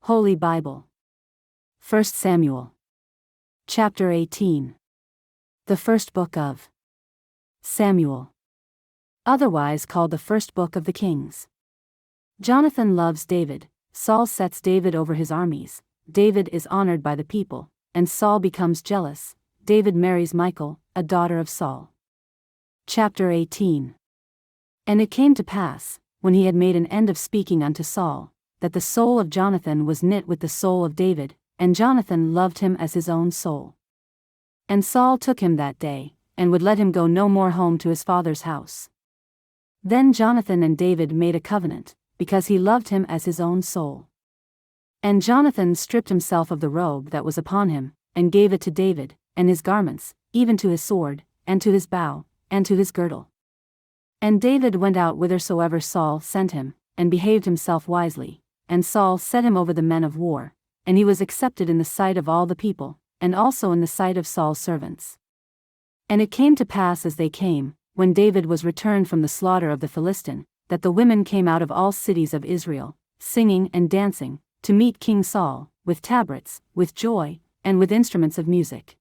Holy Bible. 1 Samuel. Chapter 18. The first book of Samuel. Otherwise called the first book of the Kings. Jonathan loves David. Saul sets David over his armies. David is honored by the people, and Saul becomes jealous. David marries Michal, a daughter of Saul. Chapter 18. And it came to pass, when he had made an end of speaking unto Saul, that the soul of Jonathan was knit with the soul of David, and Jonathan loved him as his own soul. And Saul took him that day, and would let him go no more home to his father's house. Then Jonathan and David made a covenant, because he loved him as his own soul. And Jonathan stripped himself of the robe that was upon him, and gave it to David, and his garments, even to his sword, and to his bow, and to his girdle. And David went out whithersoever Saul sent him, and behaved himself wisely, and Saul set him over the men of war, and he was accepted in the sight of all the people, and also in the sight of Saul's servants. And it came to pass as they came, when David was returned from the slaughter of the Philistine, that the women came out of all cities of Israel, singing and dancing, to meet King Saul, with tabrets, with joy, and with instruments of music.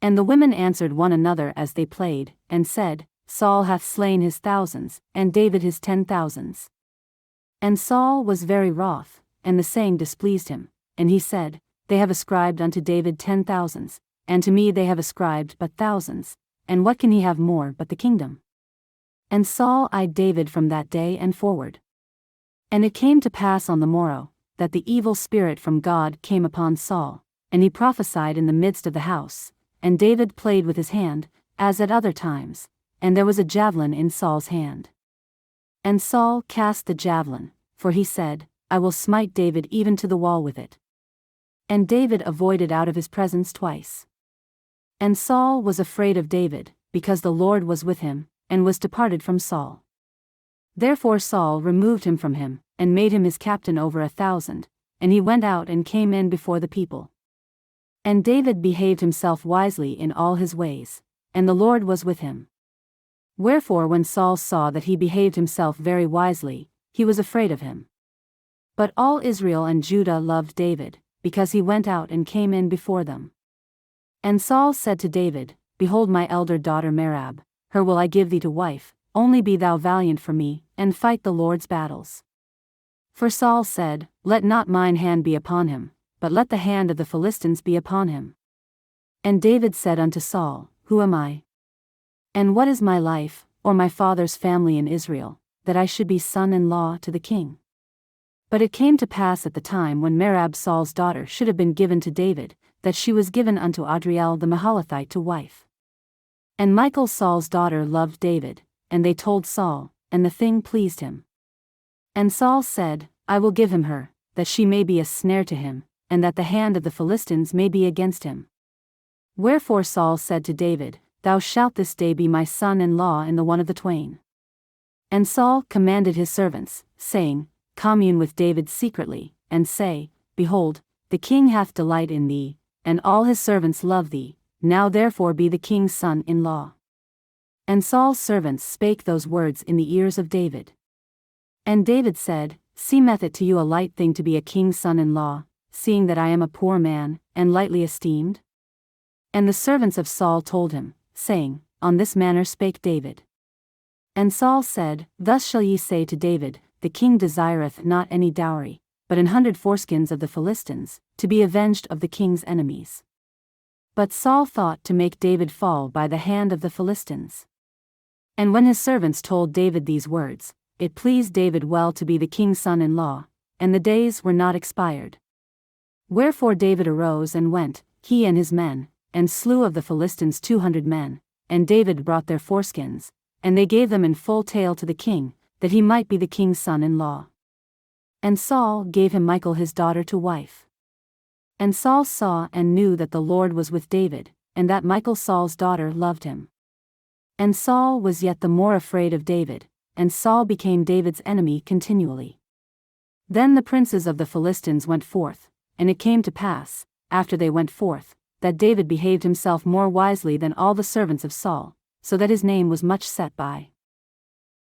And the women answered one another as they played, and said, Saul hath slain his thousands, and David his 10,000s. And Saul was very wroth, and the saying displeased him, and he said, They have ascribed unto David 10,000s, and to me they have ascribed but thousands, and what can he have more but the kingdom? And Saul eyed David from that day and forward. And it came to pass on the morrow, that the evil spirit from God came upon Saul, and he prophesied in the midst of the house, and David played with his hand, as at other times, and there was a javelin in Saul's hand. And Saul cast the javelin, for he said, I will smite David even to the wall with it. And David avoided out of his presence twice. And Saul was afraid of David, because the Lord was with him, and was departed from Saul. Therefore Saul removed him from him, and made him his captain over 1,000, and he went out and came in before the people. And David behaved himself wisely in all his ways, and the Lord was with him. Wherefore when Saul saw that he behaved himself very wisely, he was afraid of him. But all Israel and Judah loved David, because he went out and came in before them. And Saul said to David, Behold my elder daughter Merab, her will I give thee to wife, only be thou valiant for me, and fight the Lord's battles. For Saul said, Let not mine hand be upon him, but let the hand of the Philistines be upon him. And David said unto Saul, Who am I? And what is my life, or my father's family in Israel, that I should be son-in-law to the king? But it came to pass at the time when Merab Saul's daughter should have been given to David, that she was given unto Adriel the Mahalathite to wife. And Michal Saul's daughter loved David, and they told Saul, and the thing pleased him. And Saul said, I will give him her, that she may be a snare to him, and that the hand of the Philistines may be against him. Wherefore Saul said to David, Thou shalt this day be my son-in-law in the one of the twain. And Saul commanded his servants, saying, Commune with David secretly, and say, Behold, the king hath delight in thee, and all his servants love thee, now therefore be the king's son-in-law. And Saul's servants spake those words in the ears of David. And David said, Seemeth it to you a light thing to be a king's son-in-law, seeing that I am a poor man, and lightly esteemed? And the servants of Saul told him, saying, On this manner spake David. And Saul said, Thus shall ye say to David, The king desireth not any dowry, but 100 foreskins of the Philistines, to be avenged of the king's enemies. But Saul thought to make David fall by the hand of the Philistines. And when his servants told David these words, it pleased David well to be the king's son-in-law, and the days were not expired. Wherefore David arose and went, he and his men, and slew of the Philistines 200 men, and David brought their foreskins, and they gave them in full tale to the king, that he might be the king's son-in-law. And Saul gave him Michal his daughter to wife. And Saul saw and knew that the Lord was with David, and that Michal Saul's daughter loved him. And Saul was yet the more afraid of David, and Saul became David's enemy continually. Then the princes of the Philistines went forth, and it came to pass, after they went forth, that David behaved himself more wisely than all the servants of Saul, so that his name was much set by.